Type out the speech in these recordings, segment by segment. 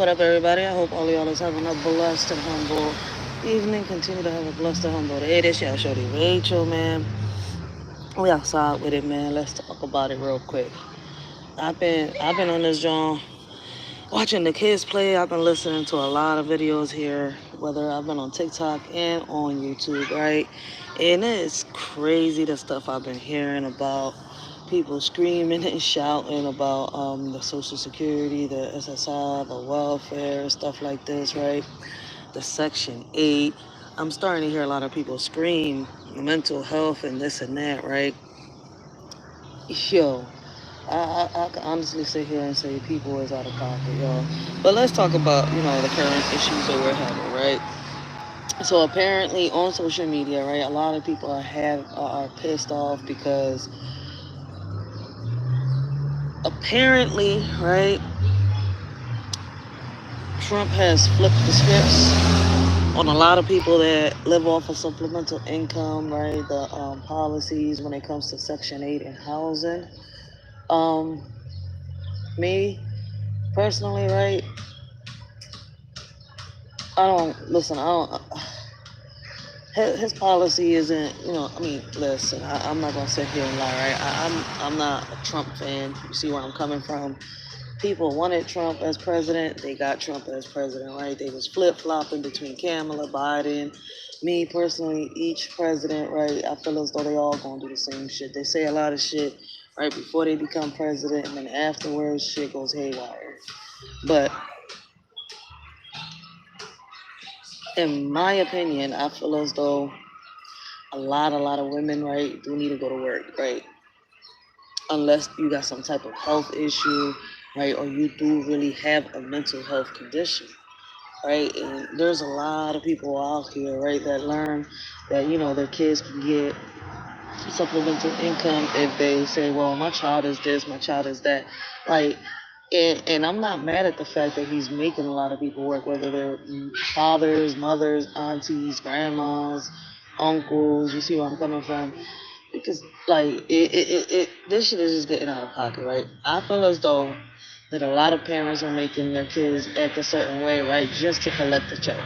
What up, everybody? I hope all of y'all is having a blessed and humble evening. Continue to have a blessed and humble day. This y'all shorty Racheal, man. We outside with it, man. Let's talk about it real quick. I've been on this joint watching the kids play. I've been listening to a lot of videos here, whether I've been on TikTok and on YouTube, right? And it's crazy the stuff I've been hearing about people screaming and shouting about the Social Security, the SSI, the welfare, stuff like this, right? The Section 8. I'm starting to hear a lot of people scream mental health and this and that, right? Yo, I can honestly sit here and say people is out of pocket, y'all. But let's talk about, the current issues that we're having, right? So apparently on social media, right, a lot of people are pissed off because apparently, right, Trump has flipped the scripts on a lot of people that live off of supplemental income, right? The policies when it comes to Section 8 and housing. Um, Me personally, right? I don't. His policy isn't, listen, I'm not gonna sit here and lie, right? I'm not a Trump fan. You see where I'm coming from? People wanted Trump as president. They got Trump as president, right? They was flip-flopping between Kamala, Biden. Me personally, each president, right, I feel as though they all gonna do the same shit. They say a lot of shit right before they become president, and then afterwards, shit goes haywire. But in my opinion, I feel as though a lot of women, right, do need to go to work, right? Unless you got some type of health issue, right, or you do really have a mental health condition, right? And there's a lot of people out here, right, that learn that, their kids can get supplemental income if they say, well, my child is this, my child is that. Like, and I'm not mad at the fact that he's making a lot of people work, whether they're fathers, mothers, aunties, grandmas, uncles. You see where I'm coming from? Because like this shit is just getting out of pocket, right? I feel as though that a lot of parents are making their kids act a certain way, right, just to collect the check,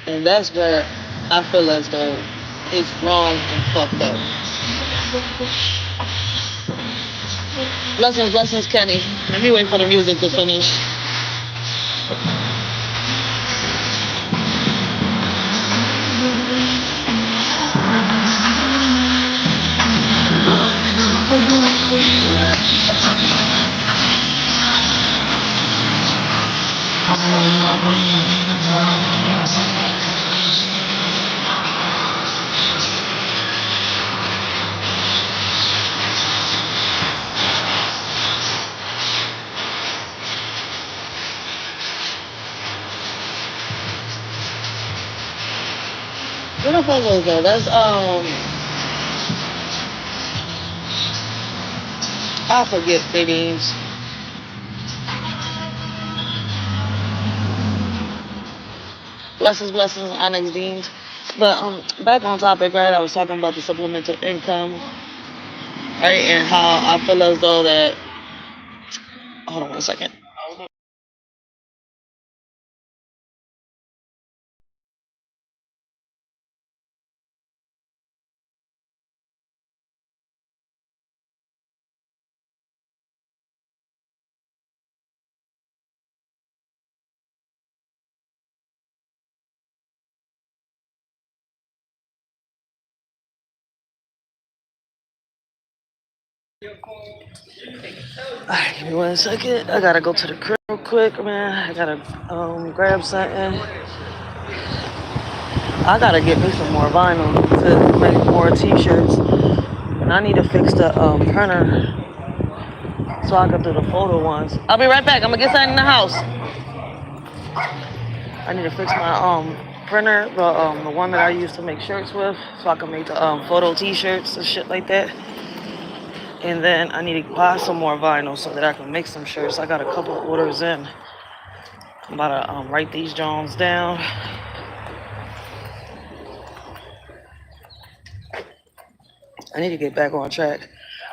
and that's where I feel as though it's wrong and fucked up. Blessings, Kenny. Let me wait for the music to finish. Where the fuck was that? That's I forget their names. Blessings, Onyx Deans. But back on topic, right? I was talking about the supplemental income, right, and how I feel as though that. Hold on 1 second. Alright, give me 1 second. I gotta go to the crib real quick, man. I gotta grab something. I gotta get me some more vinyl to make more t-shirts. And I need to fix the printer so I can do the photo ones. I'll be right back. I'm gonna get something in the house. I need to fix my printer, the one that I use to make shirts with, so I can make the photo t-shirts and shit like that. And then I need to buy some more vinyl so that I can make some shirts. I got a couple of orders in. I'm about to write these Jones down. I need to get back on track.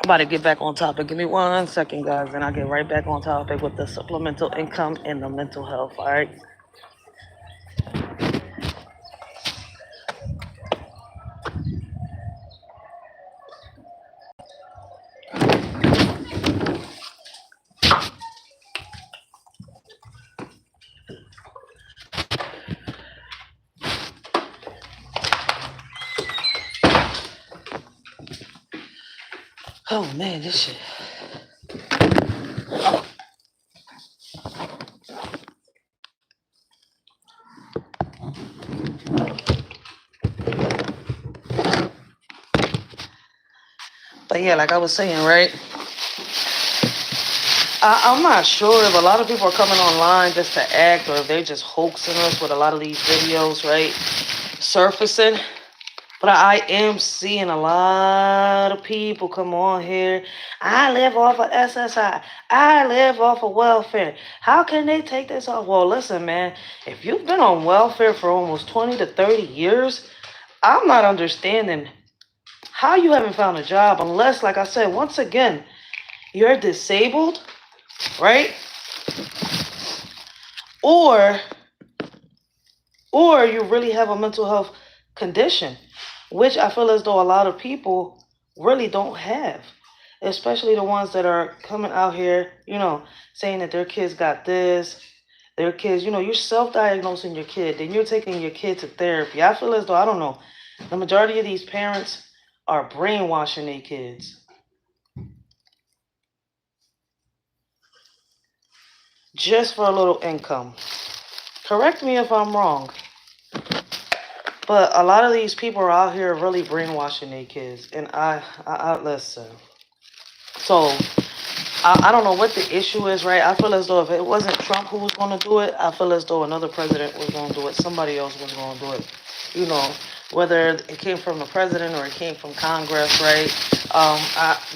about to get back on topic. Give me 1 second, guys, and I'll get right back on topic with the supplemental income and the mental health. All right. Oh man, this shit. But yeah, like I was saying, right? I'm not sure if a lot of people are coming online just to act, or if they're just hoaxing us with a lot of these videos, right? Surfacing. But I am seeing a lot of people come on here. I live off of SSI. I live off of welfare. How can they take this off? Well, listen, man. If you've been on welfare for almost 20 to 30 years, I'm not understanding how you haven't found a job unless, like I said, once again, you're disabled, right? Or you really have a mental health condition, which I feel as though a lot of people really don't have, especially the ones that are coming out here, saying that their kids got this, their kids, you're self-diagnosing your kid, then you're taking your kid to therapy. I feel as though, I don't know, the majority of these parents are brainwashing their kids just for a little income. Correct me if I'm wrong. But a lot of these people are out here really brainwashing their kids. And I listen. So, I don't know what the issue is, right? I feel as though if it wasn't Trump who was going to do it, I feel as though another president was going to do it. Somebody else was going to do it. Whether it came from the president or it came from Congress, right?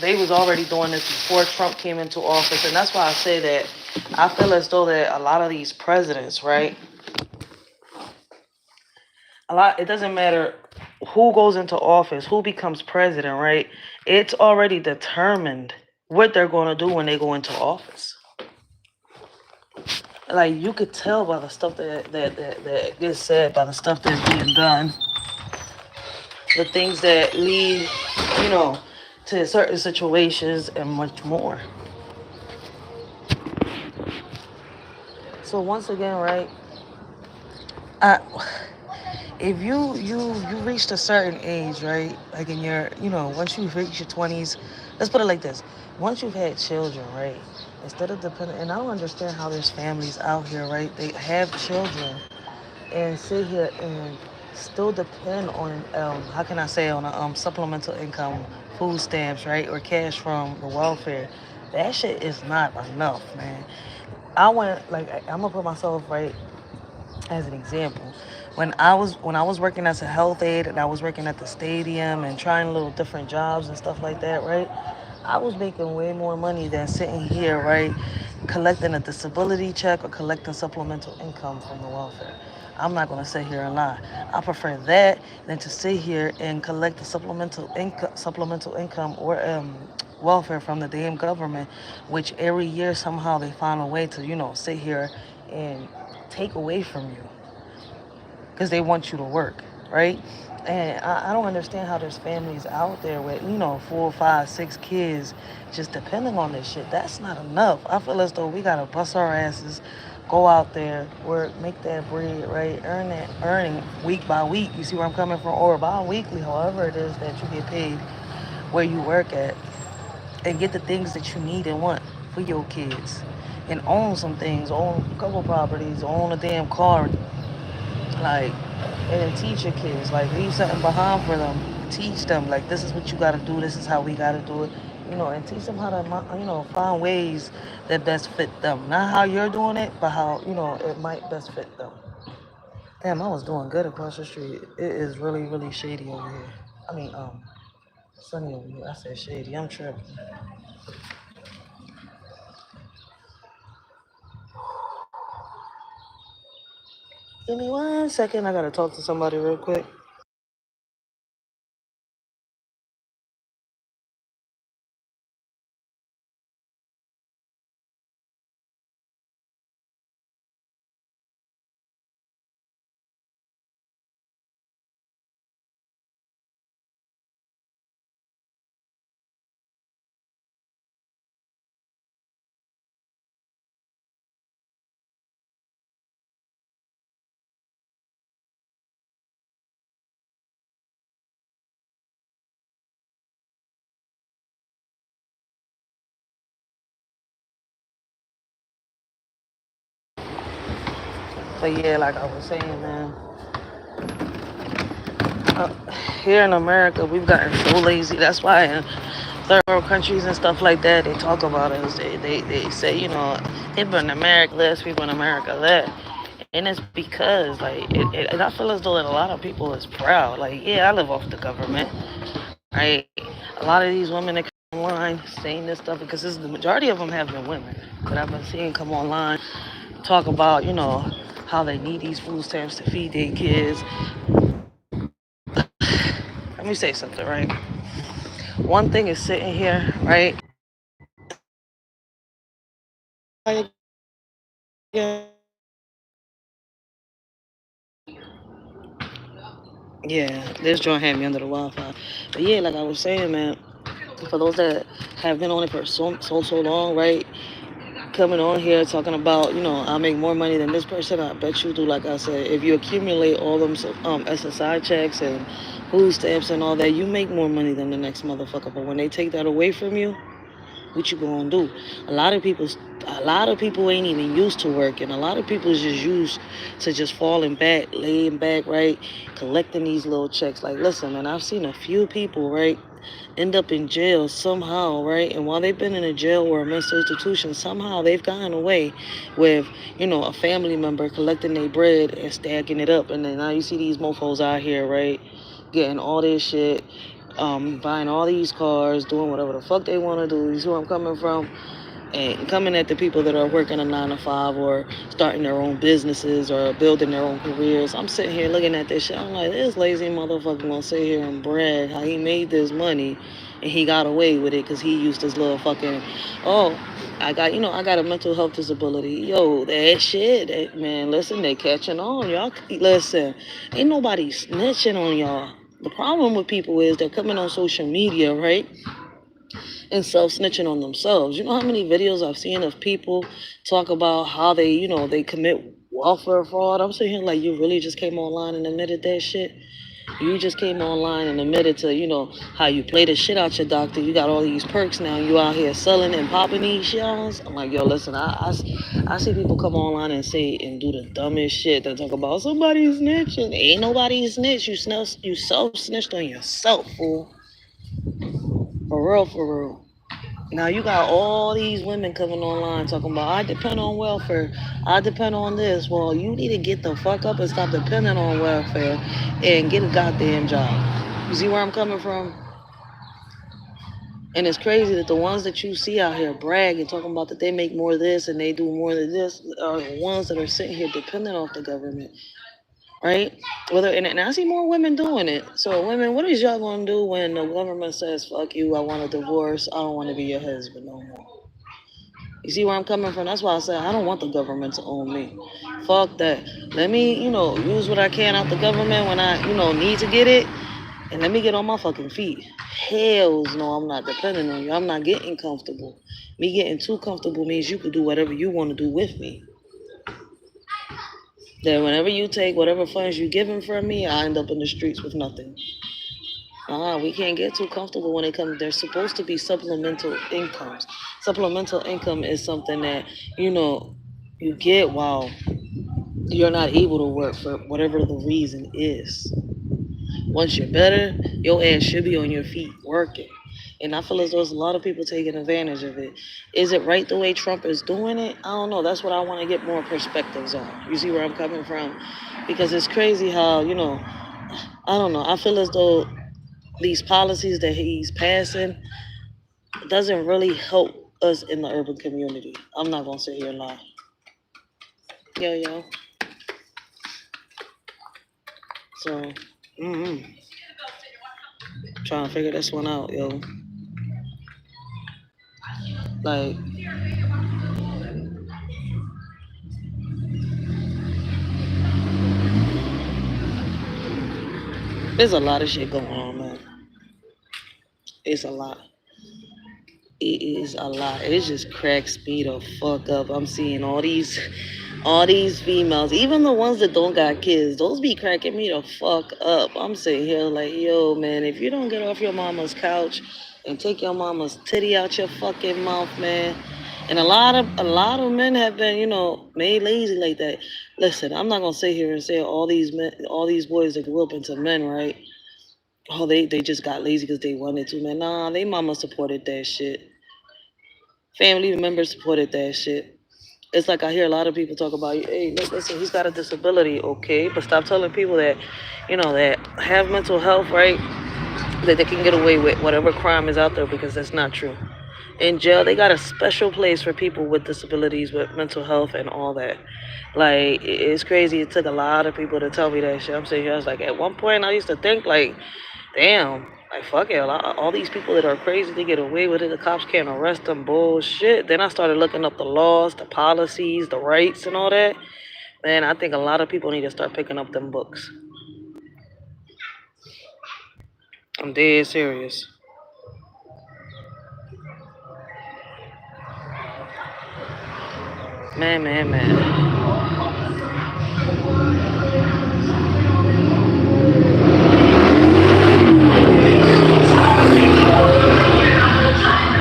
They was already doing this before Trump came into office. And that's why I say that I feel as though that a lot of these presidents, right? It doesn't matter who goes into office, who becomes president, right? It's already determined what they're going to do when they go into office. Like, you could tell by the stuff that gets said, by the stuff that's being done, the things that lead, to certain situations and much more. So once again, right? If you reached a certain age, right? Like in your, once you reach your 20s, let's put it like this. Once you've had children, right? Instead of depending, and I don't understand how there's families out here, right? They have children and sit here and still depend on, how can I say, on a supplemental income, food stamps, right? Or cash from the welfare. That shit is not enough, man. I'm gonna put myself right as an example. When I was working as a health aide and I was working at the stadium and trying little different jobs and stuff like that, right? I was making way more money than sitting here, right, collecting a disability check or collecting supplemental income from the welfare. I'm not gonna sit here and lie. I prefer that than to sit here and collect the supplemental income or welfare from the damn government, which every year somehow they find a way to, sit here and take away from you because they want you to work, right? And I don't understand how there's families out there with, 4, 5, 6 kids just depending on this shit. That's not enough. I feel as though we gotta bust our asses, go out there, work, make that bread, right? Earning week by week. You see where I'm coming from? Or bi-weekly, however it is that you get paid where you work at, and get the things that you need and want for your kids. And own some things, own a couple properties, own a damn car, like, and then teach your kids, like, leave something behind for them. Teach them, like, this is what you got to do, this is how we got to do it, and teach them how to, find ways that best fit them. Not how you're doing it, but how, it might best fit them. Damn, I was doing good across the street. It is really, really shady over here. I mean, sunny over here. I said shady, I'm tripping. Give me 1 second, I gotta talk to somebody real quick. But yeah, like I was saying, man, uh, here in America, we've gotten so lazy. That's why in third world countries and stuff like that, they talk about us. They say, people in America this, people in America that. And it's because, like, and I feel as though that a lot of people is proud. Like, yeah, I live off the government, right? A lot of these women that come online saying this stuff, because this is the majority of them have been women that I've been seeing come online talk about, how they need these food stamps to feed their kids. Let me say something, right? One thing is sitting here, right? Yeah, this joint had me under the Wi-Fi. But yeah, like I was saying, man, for those that have been on it for so long, right? Coming on here talking about, I make more money than this person. I bet you do. Like I said, if you accumulate all them SSI checks and food stamps and all that, you make more money than the next motherfucker. But when they take that away from you, what you gonna do? A lot of people, a lot of people ain't even used to working. A lot of people is just used to just falling back, laying back, right, collecting these little checks. Like, listen, man, I've seen a few people, right, end up in jail somehow, right? And while they've been in a jail or a mental institution, somehow they've gotten away with, a family member collecting their bread and stacking it up. And then now you see these mofos out here, right, getting all this shit, buying all these cars, doing whatever the fuck they want to do. You see where I'm coming from? And coming at the people that are working a 9 to 5 or starting their own businesses or building their own careers. I'm sitting here looking at this shit. I'm like, this lazy motherfucker gonna sit here and brag how he made this money and he got away with it because he used his little fucking, oh, I got a mental health disability. Yo, that shit, man, listen, they catching on. Y'all, listen, ain't nobody snitching on y'all. The problem with people is they're coming on social media, right? And self-snitching on themselves. You know how many videos I've seen of people talk about how they, they commit welfare fraud? I'm sitting here like, you really just came online and admitted that shit? You just came online and admitted to, how you play the shit out your doctor. You got all these perks now. You out here selling and popping these shells. I'm like, yo, listen, I see people come online and say and do the dumbest shit. They talk about somebody snitching. Ain't nobody snitch. You self-snitched on yourself, fool. For real, for real. Now you got all these women coming online talking about I depend on welfare, I depend on this. Well, you need to get the fuck up and stop depending on welfare and get a goddamn job. You see where I'm coming from? And it's crazy that the ones that you see out here bragging, talking about that they make more of this and they do more than this, are the ones that are sitting here dependent off the government, right? And I see more women doing it. So women, what is y'all gonna do when the government says, "Fuck you, I want a divorce, I don't want to be your husband no more"? You see where I'm coming from? That's why I said I don't want the government to own me. Fuck that. Let me, use what I can out the government when I, need to get it, and let me get on my fucking feet. Hells no, I'm not depending on you. I'm not getting comfortable. Me getting too comfortable means you could do whatever you want to do with me. Then whenever you take whatever funds you giving from me, I end up in the streets with nothing. We can't get too comfortable when it comes. There's supposed to be supplemental incomes. Supplemental income is something that, you get while you're not able to work for whatever the reason is. Once you're better, your ass should be on your feet working. And I feel as though there's a lot of people taking advantage of it. Is it right the way Trump is doing it? I don't know. That's what I want to get more perspectives on. You see where I'm coming from? Because it's crazy how, I don't know. I feel as though these policies that he's passing doesn't really help us in the urban community. I'm not gonna sit here and lie. Yo. So, trying to figure this one out, yo. Like, there's a lot of shit going on, man. It's a lot. It is a lot. It just cracks me the fuck up. I'm seeing all these females, even the ones that don't got kids, those be cracking me the fuck up. I'm sitting here like, yo, man, if you don't get off your mama's couch and take your mama's titty out your fucking mouth, man. And a lot of men have been, made lazy like that. Listen, I'm not gonna sit here and say all these men, all these boys that grew up into men, right? Oh, they just got lazy because they wanted to, man. Nah, they mama supported that shit. Family members supported that shit. It's like I hear a lot of people talk about, hey, look, listen, he's got a disability, okay, but stop telling people that, that have mental health, right? That they can get away with whatever crime is out there because that's not true. In jail, they got a special place for people with disabilities, with mental health and all that. Like, it's crazy. It took a lot of people to tell me that shit. I'm saying, I was like, at one point, I used to think, like, damn, like, fuck it. All these people that are crazy, they get away with it. The cops can't arrest them. Bullshit. Then I started looking up the laws, the policies, the rights, and all that. Man, I think a lot of people need to start picking up them books. I'm dead serious. Man, man, man.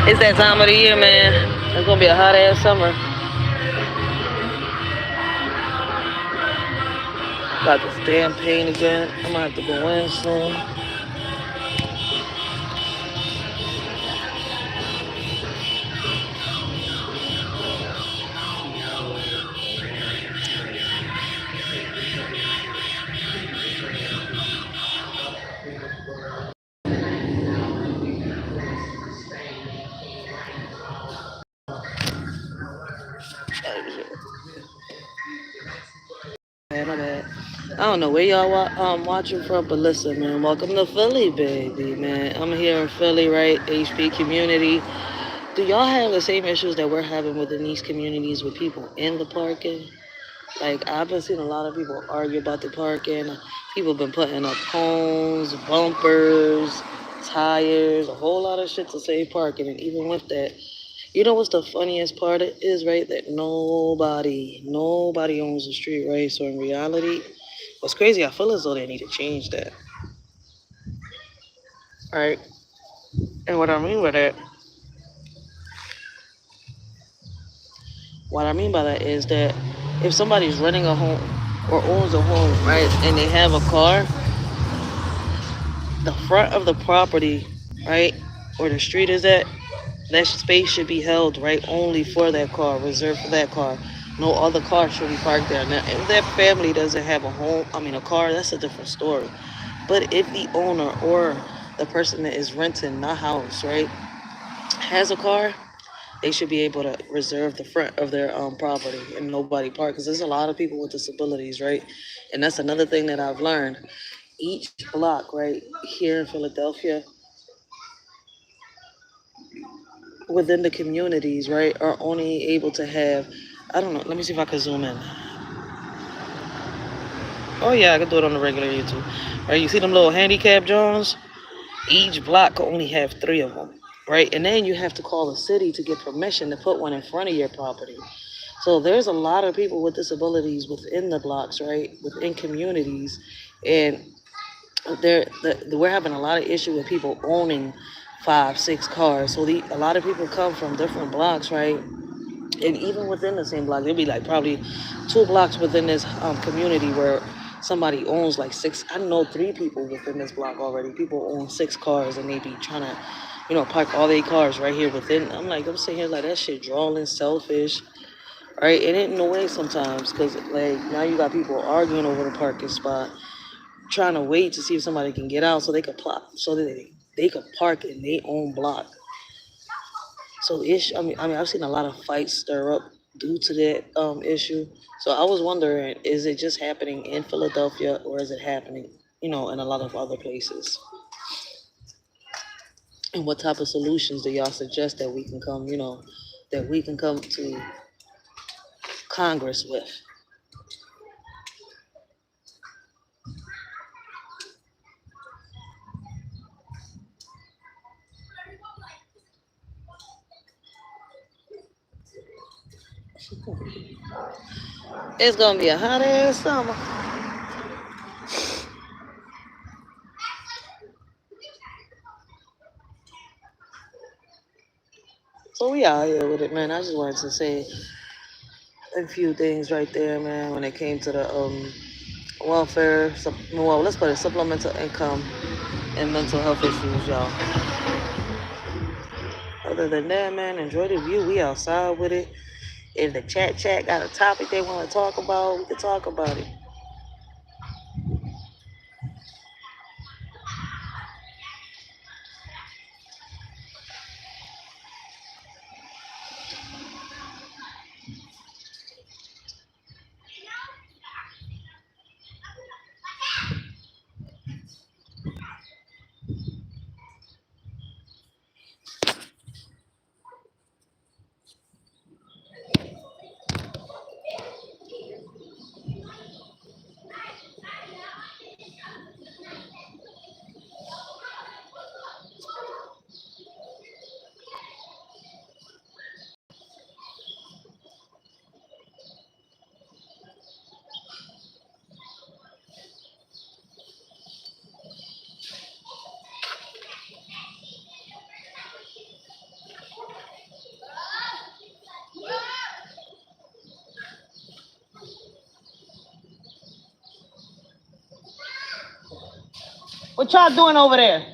It's that time of the year, man. It's gonna be a hot ass summer. Got this damn pain again. I'm gonna have to go in soon. My bad. I don't know where y'all watching from, but listen, man. Welcome to Philly, baby, man. I'm here in Philly, right? HP community. Do y'all have the same issues that we're having within these communities with people in the parking? Like, I've been seeing a lot of people argue about the parking. People been putting up cones, bumpers, tires, a whole lot of shit to save parking. And even with that, you know what's the funniest part is, right? That nobody owns the street, right? So in reality, what's crazy, I feel as though they need to change that, right? And what I mean by that is that if somebody's renting a home or owns a home, right, and they have a car, the front of the property, right, where the street is at, that space should be held, right, only for that car, reserved for that car. No other car should be parked there. Now, if that family doesn't have a car, that's a different story. But if the owner or the person that is renting the house, right, has a car, they should be able to reserve the front of their property and nobody park. Because there's a lot of people with disabilities, right? And that's another thing that I've learned. Each block, right, here in Philadelphia, within the communities, right, are only able to have, I don't know, let me see if I can zoom in. Oh yeah, I can do it on the regular YouTube. Right, you see them little handicap Johns? Each block can only have 3 of them, right? And then you have to call the city to get permission to put one in front of your property. So there's a lot of people with disabilities within the blocks, right? Within communities, and we're having a lot of issue with people owning 5, 6 cars. So a lot of people come from different blocks, right? And even within the same block, there'll be like probably 2 blocks within this community where somebody owns like 6. I know 3 people within this block already. People own 6 cars and they be trying to, park all their cars right here within. I'm sitting here like that shit drawing selfish, right? And it in a way sometimes, because like now you got people arguing over the parking spot, trying to wait to see if somebody can get out so they could plot, so that they could park in their own block. So I've seen a lot of fights stir up due to that issue. So I was wondering, is it just happening in Philadelphia or is it happening, in a lot of other places? And what type of solutions do y'all suggest that we can come to Congress with? It's gonna be a hot ass summer. So we out here with it, man. I just wanted to say, few things right there, man, when it came to the welfare, well, let's put it supplemental income and mental health issues, y'all. Other than that, man, enjoy the view. We outside with it. If the chat got a topic they want to talk about, we can talk about it. What y'all doing over there?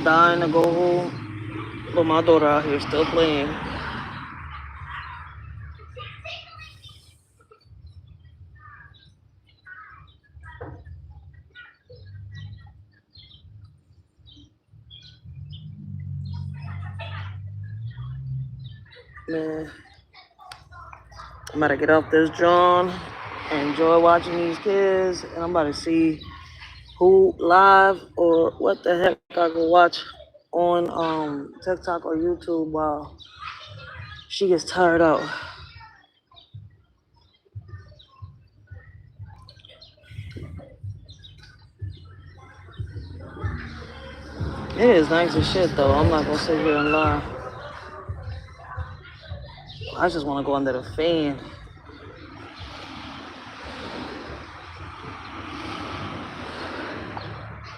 dying to go home, but my daughter out here still playing. Man, I'm about to get off this John and enjoy watching these kids, and I'm about to see who live or what the heck I can watch on TikTok or YouTube while she gets tired out. It is nice as shit though. I'm not gonna sit here and lie. I just want to go under the fan.